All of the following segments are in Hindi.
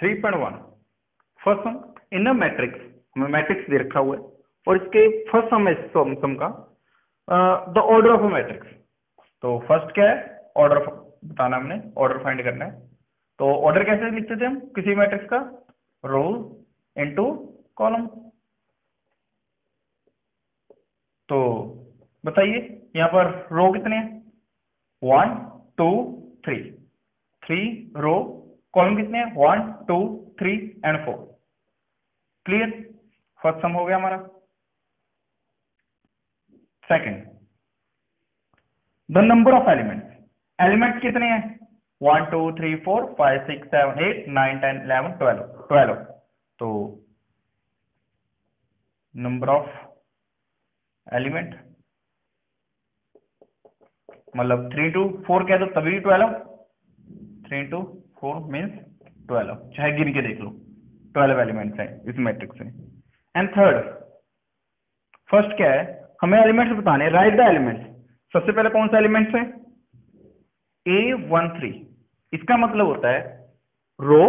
3.1 first sum in a matrix, हमें मैट्रिक्स दे रखा हुआ है और इसके फर्स्ट सम है सम का the order of a matrix. तो फर्स्ट क्या है, ऑर्डर बताना, हमने ऑर्डर फाइंड करना है। तो ऑर्डर कैसे लिखते थे हम किसी मैट्रिक्स का, रो इनटू कॉलम। तो बताइए यहाँ पर रो कितने हैं, 1 2 3, 3 रो, कॉलम कितने हैं 1 2 3 एंड 4। क्लियर, फर्स्ट सम हो गया हमारा। Second, the number of elements, elements कितने हैं 1 2 3 4 5 6 7 8 9 10 11 12। तो नंबर ऑफ एलिमेंट मतलब 3 टू 4 कह दो तभी 12, 3 टू 4 मीन्स 12, चाहे गिन के देख लो 12 एलिमेंट्स हैं इस मैट्रिक्स में। एंड थर्ड, फर्स्ट क्या है, हमें एलिमेंट्स बताने, राइट द एलिमेंट्स। सबसे पहले कौन सा एलिमेंट्स है, A13, इसका मतलब होता है रो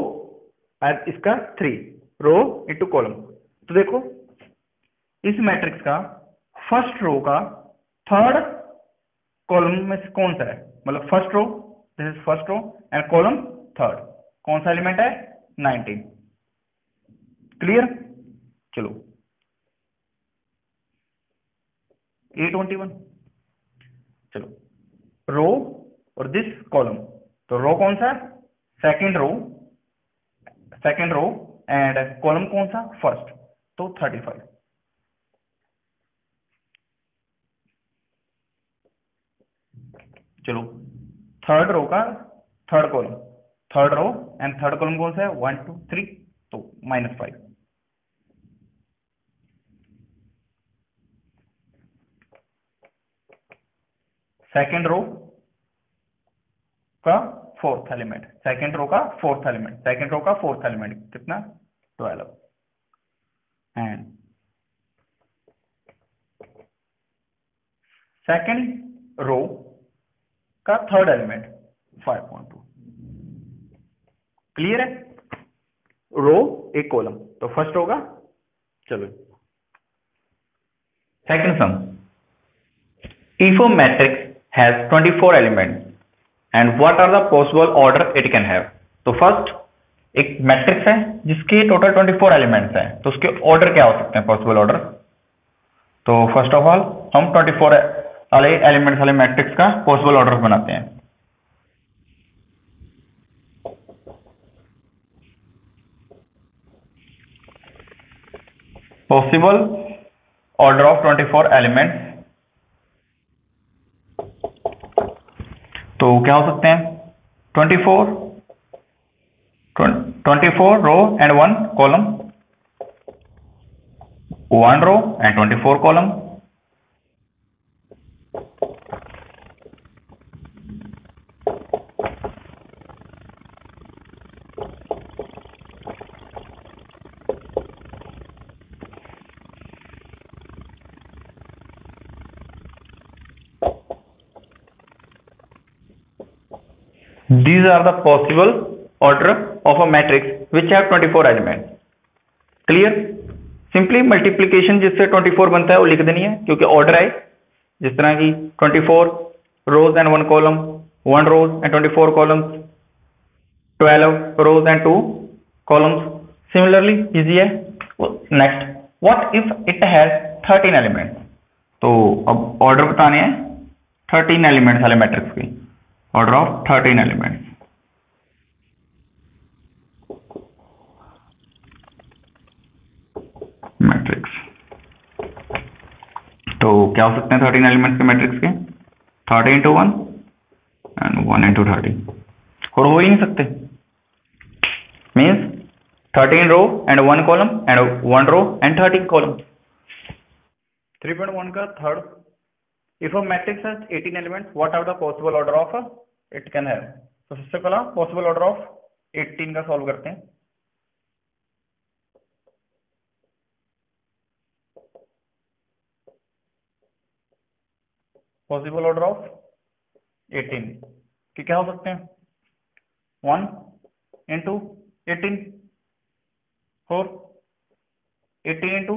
और इसका 3 रो इनटू कॉलम। तो देखो इस मैट्रिक्स का फर्स्ट रो का थर्ड कॉलम में से कौन सा है, मतलब first row, this is first row and column third, कौन सा एलिमेंट है 19। क्लियर, चलो A21, चलो रो और दिस कॉलम, तो रो कौन सा, सेकंड रो एंड कॉलम कौन सा फर्स्ट, तो 35। चलो थर्ड रो का third column, third row and third column कौन सा है 1 2 3, तो -5। सेकंड रो का फोर्थ एलिमेंट, सेकंड रो का फोर्थ एलिमेंट, सेकंड रो का फोर्थ एलिमेंट कितना 12 एंड सेकंड रो का थर्ड एलिमेंट 5.2। क्लियर है, रो एक कॉलम, तो फर्स्ट होगा। चलो second some, if a matrix has 24 elements and what are the possible order it can have। तो फर्स्ट एक मैट्रिक्स है जिसके टोटल 24 एलिमेंट्स हैं, तो उसके ऑर्डर क्या हो सकते हैं, पॉसिबल ऑर्डर। तो फर्स्ट ऑफ ऑल हम 24 वाले एलिमेंट्स वाले मैट्रिक्स का पॉसिबल ऑर्डर बनाते हैं। पॉसिबल ऑर्डर ऑफ 24 एलिमेंट्स, तो क्या हो सकते हैं 24 row and 1 column, 1 row and 24 column, these are the possible order of a matrix which have 24 elements। Clear, simply multiplication जिससे 24 बनता है वो लिख देनी है, क्योंकि ऑर्डर है जिस तरह की 24 rows and 1 column, 1 rows and 24 columns, 12 rows and 2 columns, similarly easy है। Next, what if it has 13 elements. तो अब ऑर्डर बताने हैं 13 एलिमेंट्स वाले मैट्रिक्स की, ऑर्डर ऑफ 13 एलिमेंट्स। मैट्रिक्स तो क्या हो सकते हैं 13 एलिमेंट्स के मैट्रिक्स के, 30 into 1 एंड 1 into 30, और हो ही नहीं सकते, means 13 row and 1 column and 1 row and 13 column. 3.1 का third, if a matrix has 18 elements what are the possible order of it can have. तो सबसे पहला पॉसिबल ऑर्डर ऑफ 18 का सॉल्व करते हैं। पॉसिबल ऑर्डर ऑफ 18 कि क्या हो सकते हैं 1 into 18 4, 80 into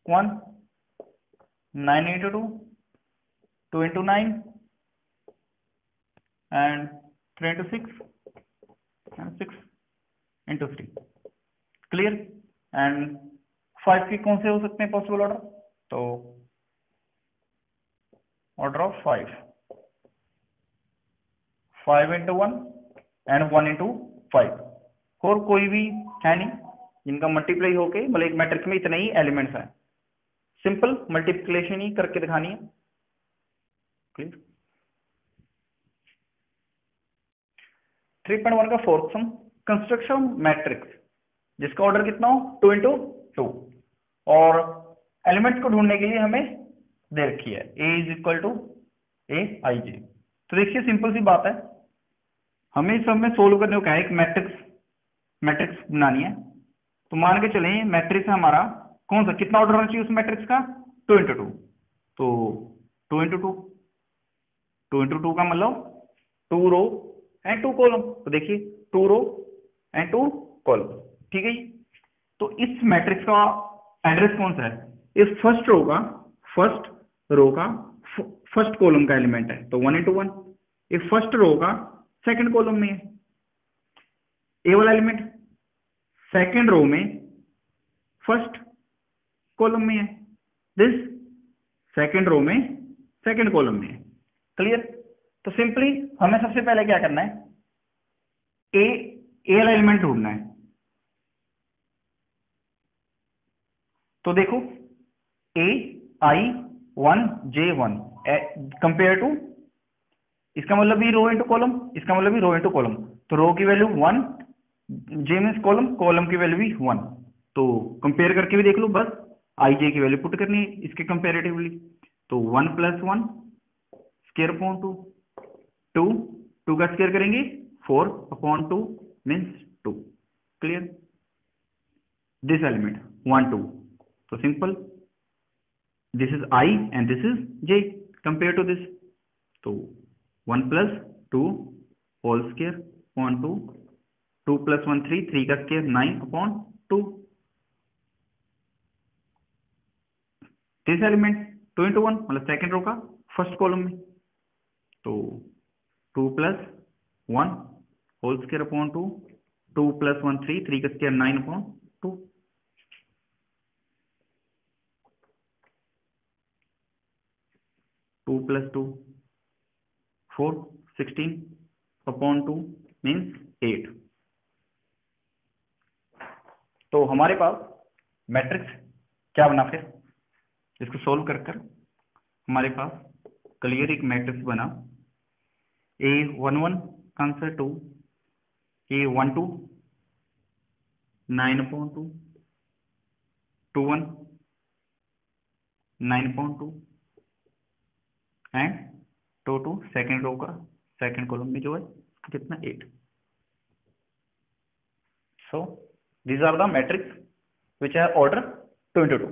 1, 9 into 2, 2 into 9, and 3 into 6, and 6 into 3. Clear. And 5 के कौन से हो सकते हैं पॉसिबल ऑर्डर? तो order of 5 into 1 and 1 into 5, और कोई भी है नहीं जिनका मल्टीप्लाई होके मतलब एक मैट्रिक्स में इतने ही एलिमेंट्स हैं। सिंपल मल्टीप्लिकेशन ही करके दिखानी है। क्लियर। 3.1 का फोर्थ सम, कंस्ट्रक्शन मैट्रिक्स जिसका ऑर्डर कितना हो 2 into 2, और एलिमेंट्स को ढूंढने के लिए हमें दे रखी है a is equal to A I जे। तो देखिए सिंपल सी बात है, हमें सब में सोल्व करने को क्या है, एक मैट्रिक्स बनानी है। तो मान के चलें मैट्रिक्स हमारा कौन सा, कितना ऑर्डर होना चाहिए उस मैट्रिक्स का, 2 into 2। तो 2 into 2 का मतलब 2 रो एंड 2 कॉलम। तो देखिए 2 रो एंड 2 कॉलम, ठीक है जी। तो इस मैट्रिक्स का एड्रेस कौन सा है, इस फर्स्ट रो का फर्स्ट कॉलम का एलिमेंट है, तो 1 into 1। ये फर्स्ट रो का सेकंड कॉलम में है ए वाला एलिमेंट, सेकंड रो में फर्स्ट कॉलम में है, दिस सेकंड रो में सेकंड कॉलम में है। क्लियर। तो सिंपली हमें सबसे पहले क्या करना है, ए वाला एलिमेंट ढूंढना है। तो देखो ए आई 1 जे 1 कंपेयर टू, इसका मतलब भी रो इंटू कॉलम, इसका मतलब भी रो इंटू कॉलम। तो रो की वैल्यू 1, जे मीन्स कॉलम की वैल्यू भी 1। तो कंपेयर करके भी देख लो, बस आई जे की वैल्यू पुट करनी है इसके कंपेरेटिवली। तो 1 + 1 स्क्वायर अपॉन 2, 2 का स्क्वायर करेंगे 4/2 मीन्स 2। क्लियर। दिस एलिमेंट 1 2, तो simple this is I and this is J compared to this। तो 1 + 2 होल स्क्वायर अपॉन 2, 2 + 1 3, 3 का स्क्वायर 9/2। दिस एलिमेंट 2 into 1 मतलब सेकेंड रो का फर्स्ट कॉलम में, तो 2 + 1 होल स्क्वायर अपॉन 2, 2 + 1 3, 3 का स्क्वायर 9/2। To + 2 4, 16/2 means 8। तो हमारे पास मैट्रिक्स क्या बना, फिर इसको सोल्व कर हमारे पास क्लियर एक मैट्रिक्स बना, A11 answer 2, A12 9/2, 21 9/2 and 2 second row का सेकेंड कॉलम में जो है कितना 8। So these are the matrix which है order 2 into 2।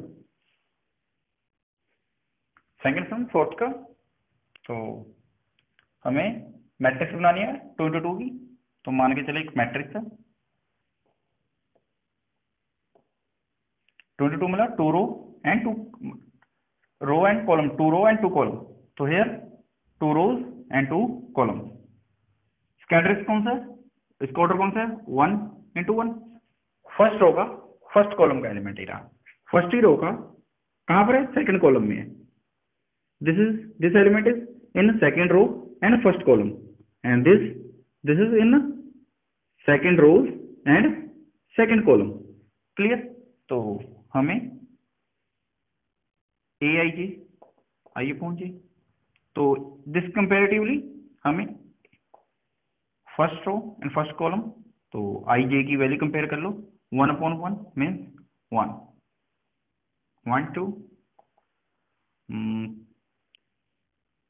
Second sum fourth का, तो हमें मैट्रिक्स बनानी है 2 into 2 की। तो मान के चले एक मैट्रिक्स है 2 into 2 मतलब 2 row and 2 row and 2 column. तो हियर 2 rows एंड 2 columns। इसका एड्रेस कौन सा है, इसका ऑर्डर कौन सा है, 1 into 1। फर्स्ट रो का फर्स्ट कॉलम का एलिमेंट ही रहा, फर्स्ट ही रो का कहां पर है, सेकंड कॉलम में है। This element is in second row and first column, and this is in second rows and second column. Clear. तो हमें ए आई जे आइए पहुंचे, तो दिस कंपेरेटिवली हमें first row and first column, तो आई जे की वैल्यू कंपेयर कर लो, 1/1 मीन्स 1 1 2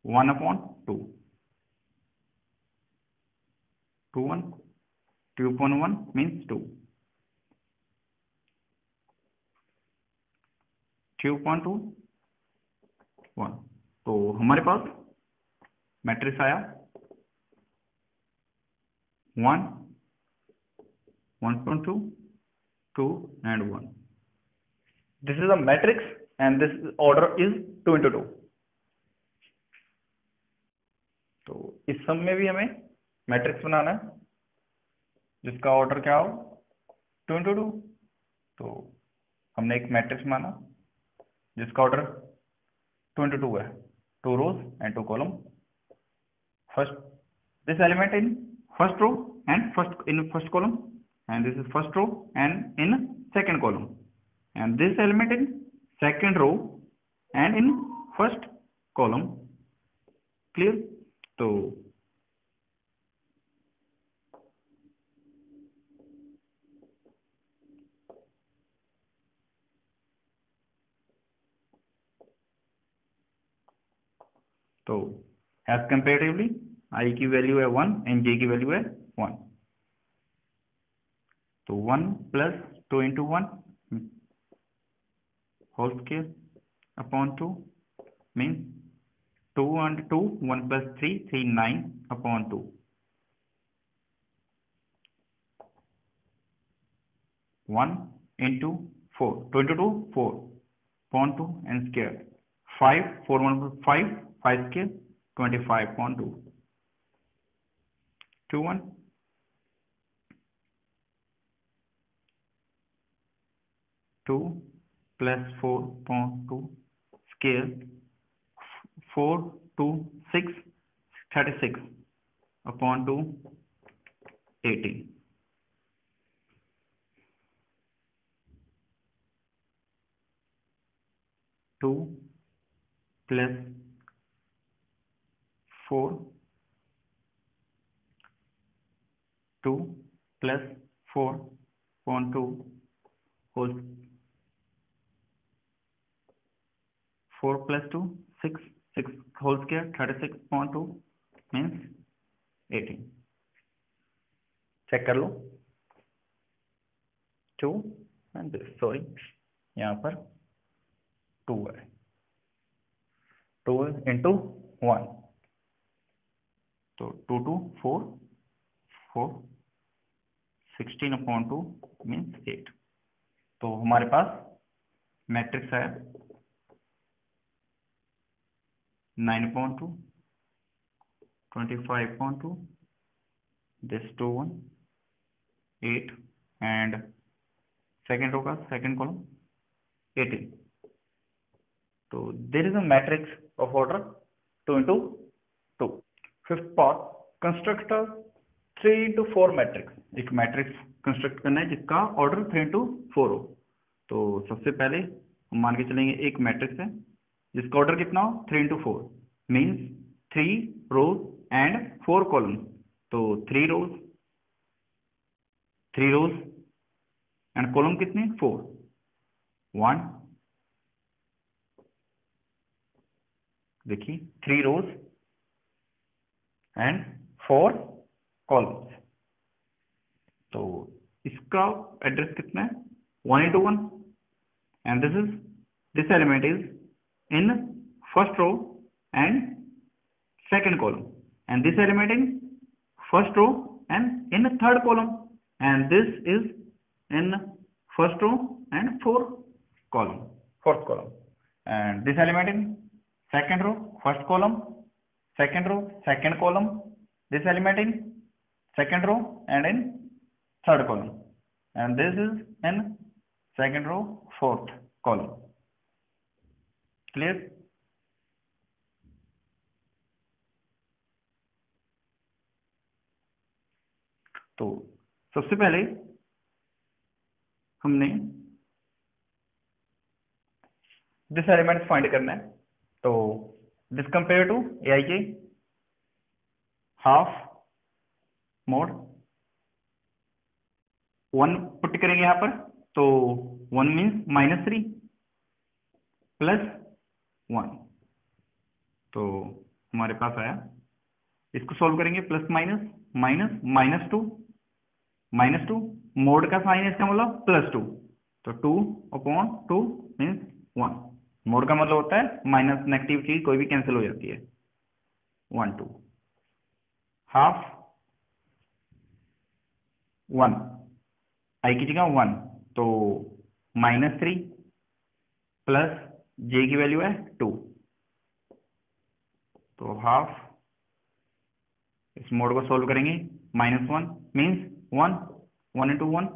1/2 2 1 2/1 मीन्स 2 2/2 1। तो हमारे पास मैट्रिक्स आया 1 1/2 2 and 1. This is a matrix and this order is 2 into 2. तो इस सम में भी हमें मैट्रिक्स बनाना है जिसका ऑर्डर क्या हो 2 into 2. तो हमने एक मैट्रिक्स माना जिसका ऑर्डर 2 into 2 है, 2 rows and 2 column. First this element in first row and first column, and this is first row and in second column, and this element in second row and in first column. Clear? तो एज कंपेरेटिवली आई की वैल्यू है 1 एंड जे की वैल्यू है 1. तो 1 plus 2 into 1 whole square upon 2 means 2 and 2 1 plus 3 3 9 upon 2. 1 into 4 2 into 2 4 upon 2 and square 5 4 1 5 5 square 25 upon 2 2 1 2 plus 4 upon 2 square 4 2 6 36 upon 2 18. 2 plus 4 2 plus 4 upon 2 whole 4 plus 2 6 6 whole square 36 upon 2 means 18. Check कर लो 2 and this सॉरी यहाँ पर 2 है 2 into 1 तो 2 2 4 4 16 upon 2 means 8. तो हमारे पास मैट्रिक्स है 9 upon 2 25 upon 2 this 2 1 8 and second row का second column 18. तो there is a matrix of order 2 into 2. Fifth part, construct a 3 into 4 matrix. एक मैट्रिक्स कंस्ट्रक्ट करना है जिसका ऑर्डर 3 into 4 हो. तो सबसे पहले हम मान के चलेंगे एक मैट्रिक्स है जिसका ऑर्डर कितना हो 3 into 4 means 3 rows and 4 columns. तो 3 rows and column कितने 4 1 देखिए 3 rows and 4 columns. तो इसका एड्रेस कितना है 1 into 1 and this element is in first row and second column and this element in first row and in third column and this is in first row and fourth column and this element in second row first column second row second column this element in second row and in third column and this is in second row fourth column. Clear? तो सबसे पहले हमने दिस एलिमेंट फाइंड करना है. तो दिस कंपेयर टू एआई के हाफ मोड 1 पुट करेंगे यहां पर. तो 1 मीन्स -3 प्लस 1. तो हमारे पास आया इसको सॉल्व करेंगे प्लस माइनस -2 मोड का साइन इसका मतलब +2 तो 2/2 मीन्स 1. मोड का मतलब होता है माइनस नेगेटिव चीज कोई भी कैंसिल हो जाती है 1 2 हाफ 1 आई की जगह 1 तो -3 प्लस जे की वैल्यू है 2, तो हाफ। इस मोड को सोल्व करेंगे, -1 मीन्स 1, 1 इंटू 1,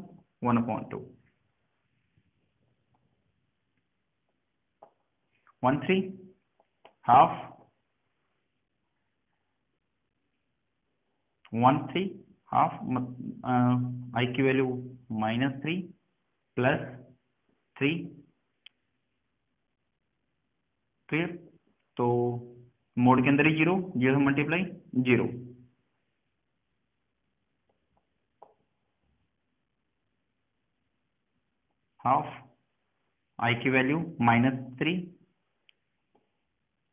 1/2, 1/3 हाफ, 1/3 हाफ, आई की वैल्यू -3 प्लस 3, क्लियर। तो मोड के अंदर ही 0, 0 मल्टीप्लाई 0, हाफ आई की वैल्यू -3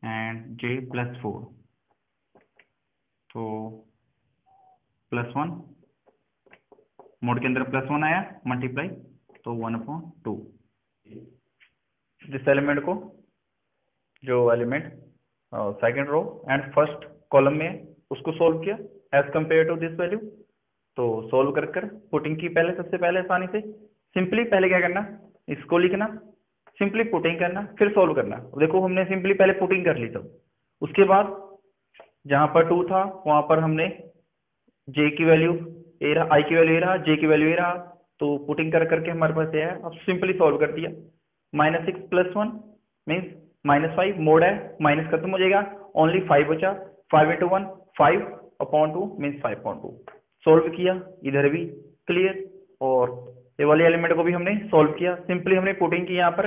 एंड जे +4, तो +1, मोड के अंदर +1 आया, मल्टीप्लाई, तो 1/2। जिस एलिमेंट को, जो element second row and first column में है, उसको सोल्व किया as compare to this value. तो सोल्व कर कर पुटिंग की पहले, सबसे पहले आसानी से सिंपली पहले क्या करना, इसको लिखना, सिंपली पुटिंग करना, फिर सोल्व करना। देखो हमने सिंपली पहले पुटिंग कर ली, तब उसके बाद जहां पर 2 था वहां पर हमने जे की वैल्यू ए रहा, आई की वैल्यू ए रहा, जे की वैल्यू ए रहा, तो पुटिंग कर करके हमारे पास ये है। अब सिंपली सॉल्व कर दिया, -6 + 1 मीन्स -5, मोड है, माइनस खत्म हो जाएगा, ओनली 5 बचा, 5 इंटू 1 5/2 मीन्स 5/2। सोल्व किया इधर भी, क्लियर। और ये वाले एलिमेंट को भी हमने सोल्व किया, सिंपली हमने पुटिंग की यहाँ पर,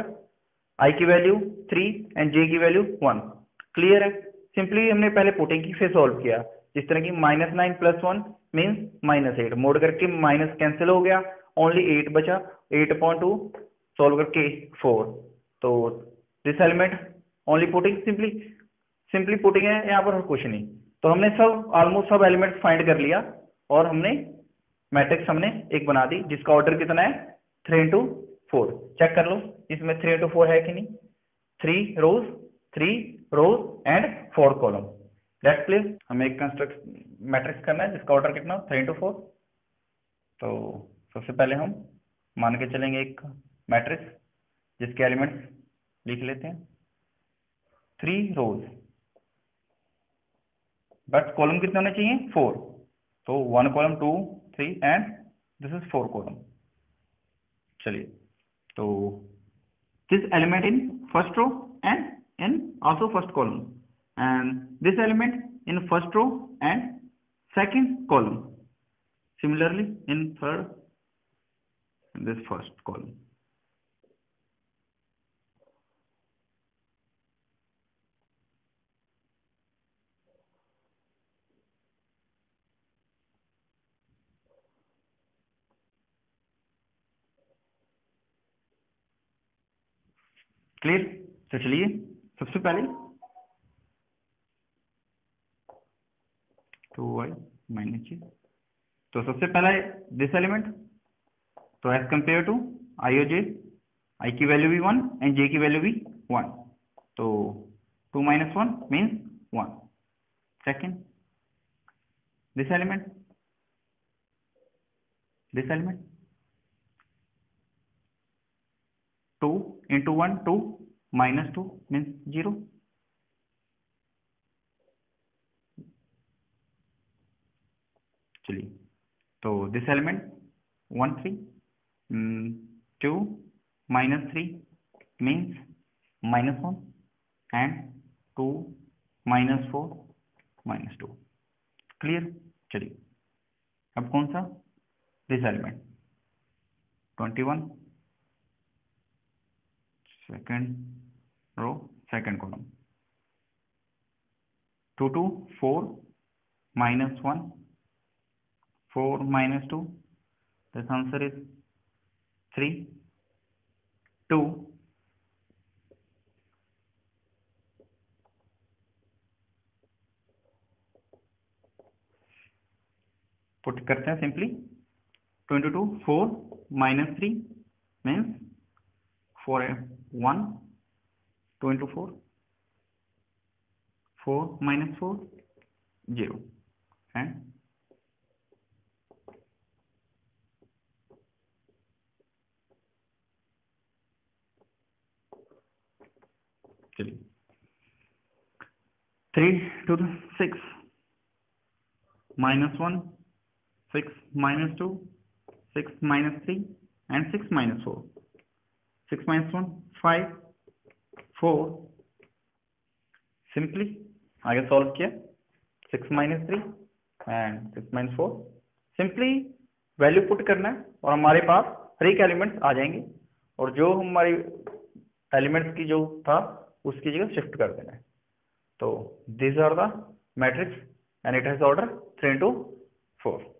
आई की वैल्यू 3 एंड जे की वैल्यू 1, क्लियर है। सिंपली हमने पहले पुटिंग की फिर सॉल्व किया, जिस तरह की -9 + 1 मीन्स -8, मोड करके माइनस कैंसिल हो गया, ओनली 8 बचा, 8/2 सॉल्व करके 4। तो this element only putting, simply putting है यहाँ पर, और कुछ नहीं। तो हमने सब ऑलमोस्ट सब एलिमेंट्स फाइंड कर लिया, और हमने मैट्रिक्स हमने एक बना दी, जिसका ऑर्डर कितना है 3 इंटू 4। चेक कर लो इसमें 3 इंटू 4 है कि नहीं। 3 रोज, 3 रोज एंड 4 कॉलम, दैट्स क्लियर। हमें एक कंस्ट्रक्ट मैट्रिक्स करना है जिसका ऑर्डर कितना, 3 इंटू 4। तो सबसे पहले हम मान के चलेंगे एक मैट्रिक्स जिसके एलिमेंट्स लिख लेते हैं, 3 रोज, बट कॉलम कितने होने चाहिए, 4। तो 1 column, 2, 3 and this is 4 column. चलिए, तो this element in first row and in also first column, and this element in first row and second column, similarly in third and this first column। Clear. तो चलिए सबसे पहले 2y - j, तो सबसे पहला दिस एलिमेंट, तो एज कंपेयर टू आई और जे, आई की वैल्यू भी 1 एंड जे की वैल्यू भी 1, तो 2 - 1 means 1। Second this element, 2 into 1 2, -2 means 0। चलिए, तो दिस एलिमेंट 1 3, 2 -3 मीन्स -1 एंड 2 -4 -2, क्लियर। चलिए, अब कौन सा, this element 21, second row second column, 2 2 4 -1 4 -2, this answer is 3 2। Put करते हैं simply, 2 into 2 4 -3 means 4 1, 2 into 4 4 -4 0 and चलिए 3 to the 6 minus 1 6 minus 2 6 minus 3 and 6 minus 4 6 minus 1 5 4 simply आगे सॉल्व किया 6 minus 3 and 6 minus 4 simply value put करना है और हमारे पास हर एक एलिमेंट्स आ जाएंगे और जो हमारी एलिमेंट्स की जो था उसकी जगह शिफ्ट कर देना है। तो this are the matrix and it has order 3 into 4.